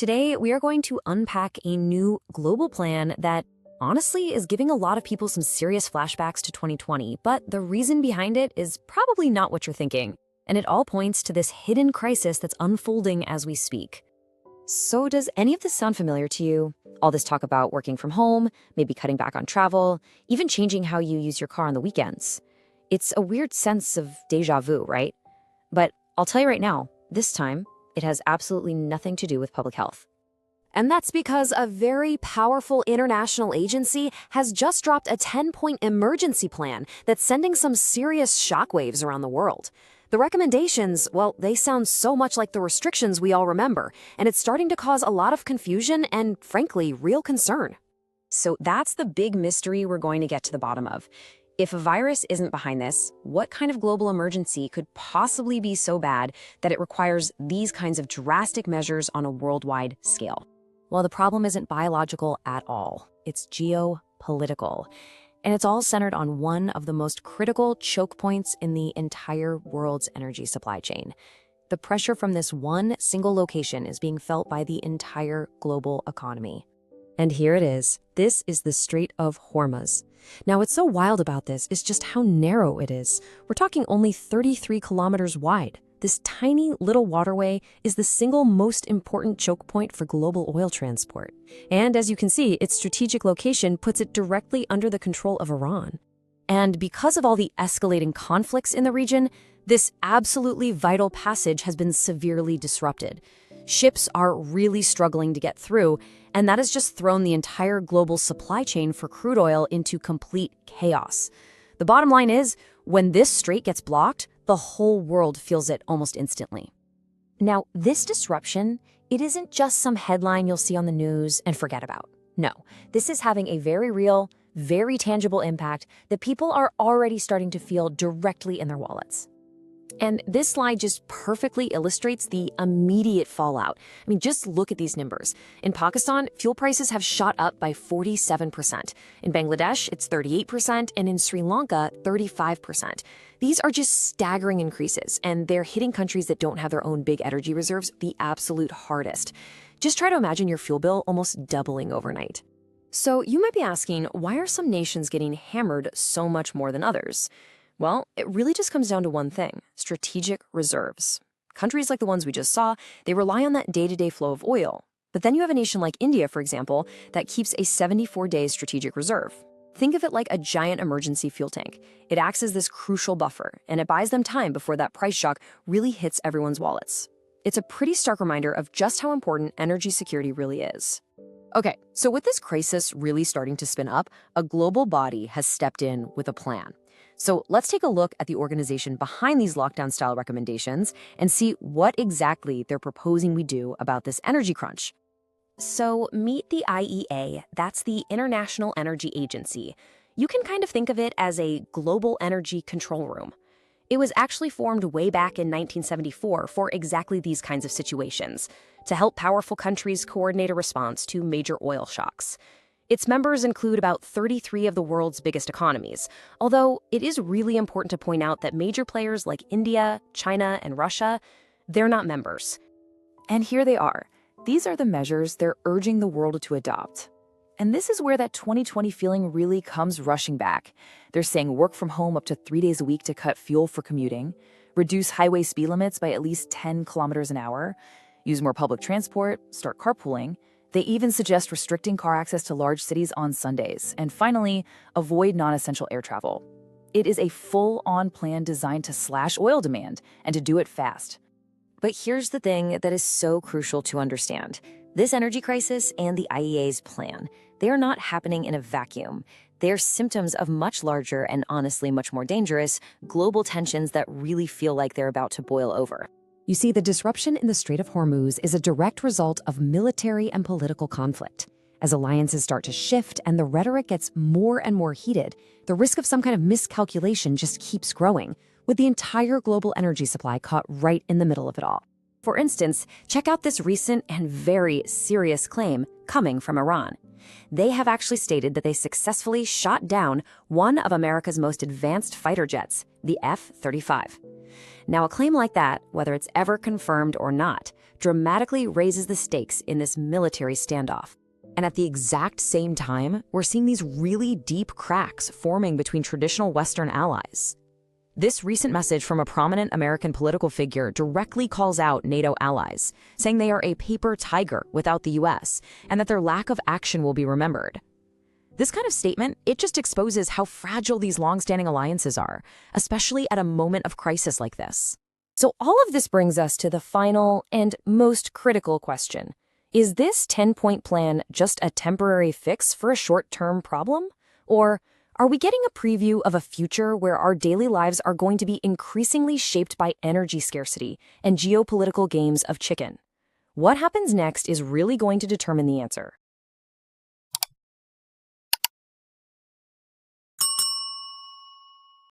Today, we are going to unpack a new global plan that honestly is giving a lot of people some serious flashbacks to 2020, but the reason behind it is probably not what you're thinking. And it all points to this hidden crisis that's unfolding as we speak. So does any of this sound familiar to you? All this talk about working from home, maybe cutting back on travel, even changing how you use your car on the weekends. It's a weird sense of déjà vu, right? But I'll tell you right now, this time, it has absolutely nothing to do with public health. And that's because a very powerful international agency has just dropped a 10-point emergency plan that's sending some serious shockwaves around the world. The recommendations, well, they sound so much like the restrictions we all remember, and it's starting to cause a lot of confusion and, frankly, real concern. So that's the big mystery we're going to get to the bottom of. If a virus isn't behind this, what kind of global emergency could possibly be so bad that it requires these kinds of drastic measures on a worldwide scale? Well, the problem isn't biological at all. It's geopolitical. And it's all centered on one of the most critical choke points in the entire world's energy supply chain. The pressure from this one single location is being felt by the entire global economy. And here it is. This is the Strait of Hormuz. Now, what's so wild about this is just how narrow it is. We're talking only 33 kilometers wide. This tiny little waterway is the single most important choke point for global oil transport. And as you can see, its strategic location puts it directly under the control of Iran. And because of all the escalating conflicts in the region, this absolutely vital passage has been severely disrupted. Ships are really struggling to get through, and that has just thrown the entire global supply chain for crude oil into complete chaos. The bottom line is, when this strait gets blocked, the whole world feels it almost instantly. Now, this disruption, it isn't just some headline you'll see on the news and forget about. No, this is having a very real, very tangible impact that people are already starting to feel directly in their wallets. And this slide just perfectly illustrates the immediate fallout. I mean, just look at these numbers. In Pakistan, fuel prices have shot up by 47%. In Bangladesh, it's 38%, and in Sri Lanka, 35%. These are just staggering increases, and they're hitting countries that don't have their own big energy reserves the absolute hardest. Just try to imagine your fuel bill almost doubling overnight. So you might be asking, why are some nations getting hammered so much more than others? Well, it really just comes down to one thing: strategic reserves. Countries like the ones we just saw, they rely on that day-to-day flow of oil. But then you have a nation like India, for example, that keeps a 74-day strategic reserve. Think of it like a giant emergency fuel tank. It acts as this crucial buffer, and it buys them time before that price shock really hits everyone's wallets. It's a pretty stark reminder of just how important energy security really is. Okay, so with this crisis really starting to spin up, a global body has stepped in with a plan. So let's take a look at the organization behind these lockdown-style recommendations and see what exactly they're proposing we do about this energy crunch. So meet the IEA, that's the International Energy Agency. You can kind of think of it as a global energy control room. It was actually formed way back in 1974 for exactly these kinds of situations, to help powerful countries coordinate a response to major oil shocks. Its members include about 33 of the world's biggest economies, although it is really important to point out that major players like India, China, and Russia, they're not members. And here they are. These are the measures they're urging the world to adopt. And this is where that 2020 feeling really comes rushing back. They're saying work from home up to 3 days a week to cut fuel for commuting, reduce highway speed limits by at least 10 kilometers an hour, use more public transport, start carpooling. They even suggest restricting car access to large cities on Sundays. And finally, avoid non-essential air travel. It is a full-on plan designed to slash oil demand and to do it fast. But here's the thing that is so crucial to understand. This energy crisis and the IEA's plan, they are not happening in a vacuum. They're symptoms of much larger and honestly much more dangerous global tensions that really feel like they're about to boil over. You see, the disruption in the Strait of Hormuz is a direct result of military and political conflict. As alliances start to shift and the rhetoric gets more and more heated, the risk of some kind of miscalculation just keeps growing, with the entire global energy supply caught right in the middle of it all. For instance, check out this recent and very serious claim coming from Iran. They have actually stated that they successfully shot down one of America's most advanced fighter jets, the F-35. Now, a claim like that, whether it's ever confirmed or not, dramatically raises the stakes in this military standoff. And at the exact same time, we're seeing these really deep cracks forming between traditional Western allies. This recent message from a prominent American political figure directly calls out NATO allies, saying they are a paper tiger without the US, and that their lack of action will be remembered. This kind of statement, it just exposes how fragile these long-standing alliances are, especially at a moment of crisis like this. So all of this brings us to the final and most critical question. Is this 10-point plan just a temporary fix for a short-term problem? Or are we getting a preview of a future where our daily lives are going to be increasingly shaped by energy scarcity and geopolitical games of chicken? What happens next is really going to determine the answer.